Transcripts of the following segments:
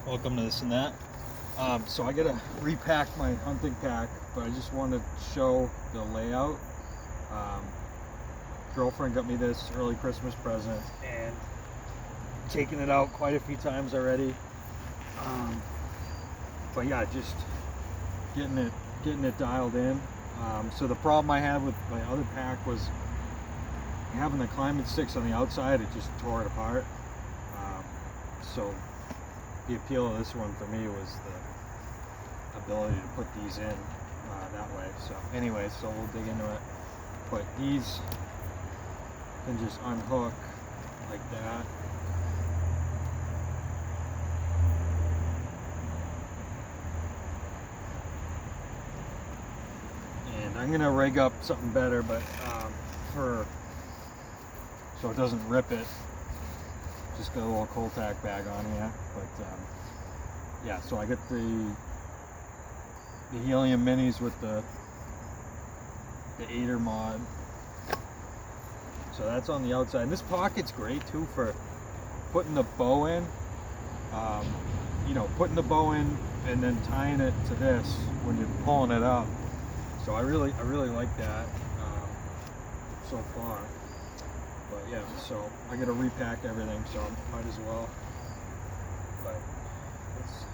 Welcome to This and That. So I gotta repack my hunting pack, but I just wanted to show the layout. Girlfriend got me this early Christmas present and taken it out quite a few times already. But yeah, just getting it dialed in. So the problem I had with my other pack was having the climbing sticks on the outside. It just tore it apart. So the appeal of this one for me was the ability to put these in that way. So anyway, so we'll dig into it. But these can just unhook like that. And I'm gonna rig up something better, but so it doesn't rip it. Just got a little cold tack bag on here, but yeah. So I got the helium minis with the 8er mod. So that's on the outside. And this pocket's great too for putting the bow in. You know, putting the bow in and then tying it to this when you're pulling it up. So I really like that so far. But yeah, so I gotta repack everything, so I might as well. But let's see.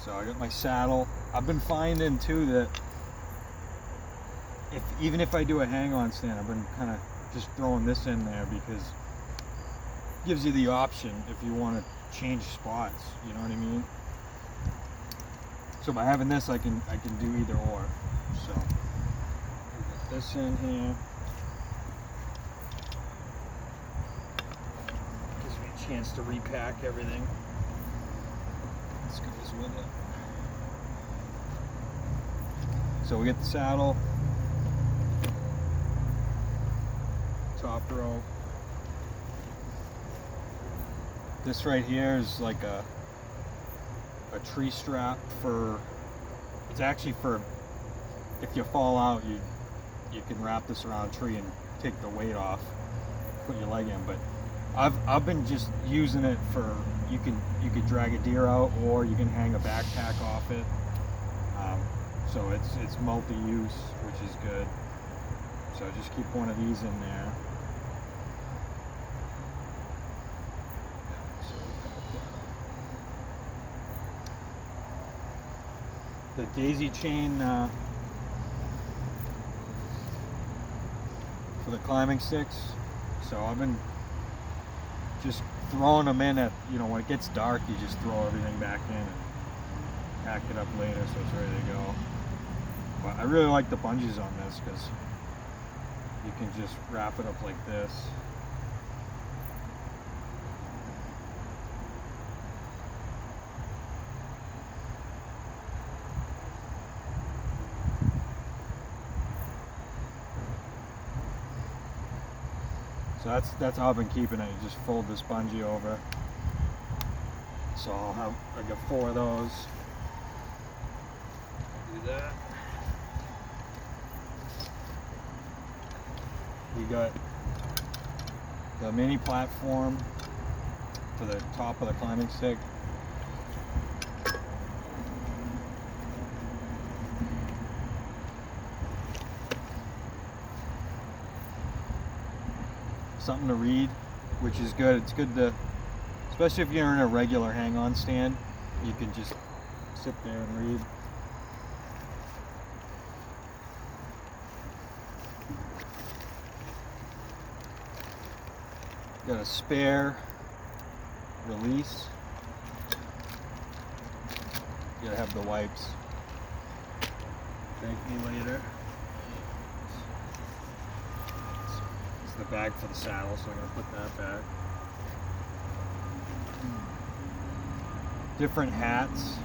So I got my saddle. I've been finding too that even if I do a hang-on stand, I've been kind of just throwing this in there because it gives you the option if you want to change spots, you know what I mean? So by having this, I can do either or. So put this in here. Gives me a chance to repack everything. This goes with it. So we get the saddle, top row. This right here is like a tree strap for, it's actually for if you fall out, you can wrap this around a tree and take the weight off, put your leg in. But I've been just using it for, you could drag a deer out, or you can hang a backpack off it. So it's multi-use, which is good. So just keep one of these in there. The daisy chain for the climbing sticks. So I've been just throwing them in at, you know, when it gets dark, you just throw everything back in and pack it up later so it's ready to go. But I really like the bungees on this because you can just wrap it up like this. So that's how I've been keeping it. You just fold this bungee over. So I got 4 of those. Do that. We got the mini platform for the top of the climbing stick. Something to read, which is good. It's good to, especially if you're in a regular hang-on stand, you can just sit there and read. Got a spare release. You gotta have the wipes. Thank me later. It's the bag for the saddle, so I'm gonna put that back. Different hats.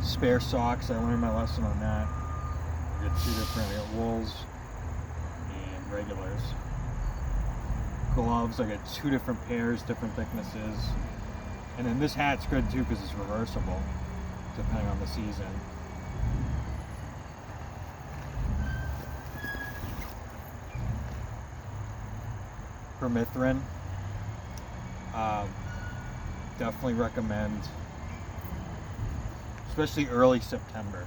Spare socks. I learned my lesson on that. I got 2 different. I got wools and regulars. gloves. I got 2 different pairs, different thicknesses. And then this hat's good too because it's reversible, depending on the season. Permethrin. Definitely recommend, especially early September.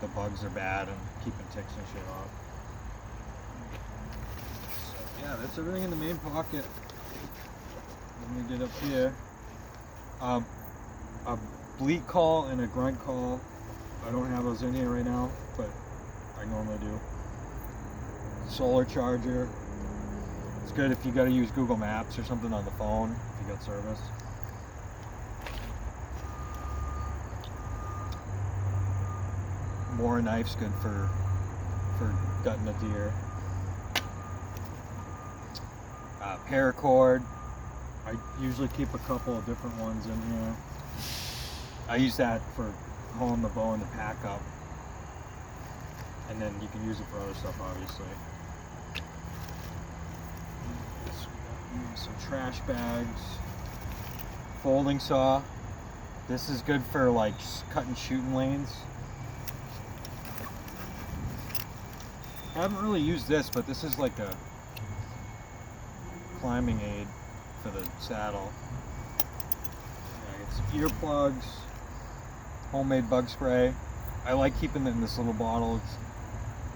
The bugs are bad and keeping ticks and shit off. So yeah, that's everything in the main pocket. Let me get up here. A bleat call and a grunt call. I don't have those in here right now, but I normally do. Solar charger. It's good if you got to use Google Maps or something on the phone if you got service. More knife's good for gutting a deer. Paracord. I usually keep a couple of different ones in here. I use that for holding the bow in the pack up, and then you can use it for other stuff, obviously. Some trash bags. Folding saw. This is good for like cutting shooting lanes. I haven't really used this, but this is like a climbing aid for the saddle. Yeah, I get some earplugs, homemade bug spray. I like keeping it in this little bottle. It's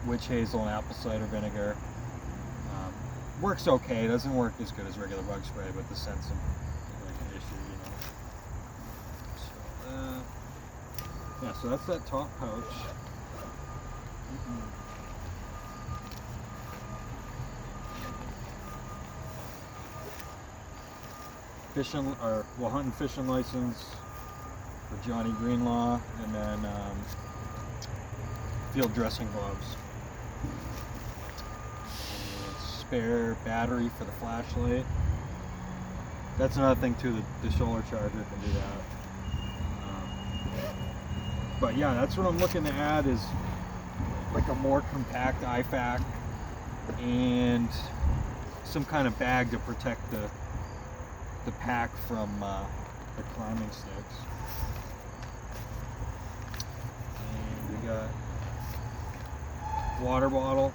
witch hazel and apple cider vinegar. Works okay. It doesn't work as good as regular bug spray, but the scent's like an issue, you know. So, yeah, so that's that top pouch. Fishing, or well, hunting fishing license for Johnny Greenlaw, and then field dressing gloves. Spare battery for the flashlight. That's another thing too, the solar charger can do that. But yeah, that's what I'm looking to add, is like a more compact IFAK and some kind of bag to protect the pack from the climbing sticks. And we got water bottle,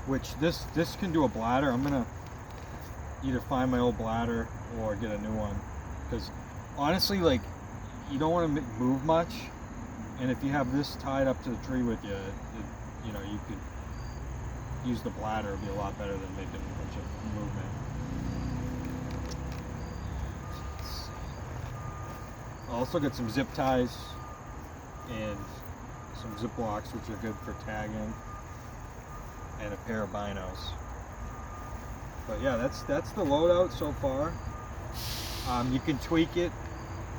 which this can do a bladder. I'm gonna either find my old bladder or get a new one, because honestly, like, you don't want to move much, and if you have this tied up to the tree with you, you know, you could use the bladder. It'd be a lot better than making a bunch of movement. I also got some zip ties and some zip locks, which are good for tagging, and a pair of binos. But yeah, that's the loadout so far. You can tweak it.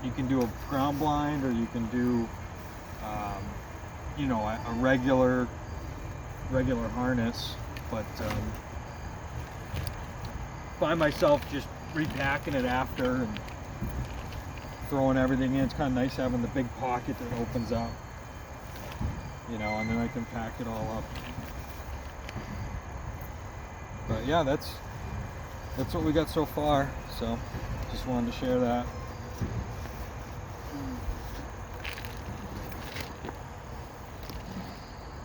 You can do a ground blind, or you can do, you know, a regular harness. But by myself, just repacking it after and throwing everything in. It's kind of nice having the big pocket that opens up, you know, and then I can pack it all up. But yeah, that's what we got so far, so just wanted to share that.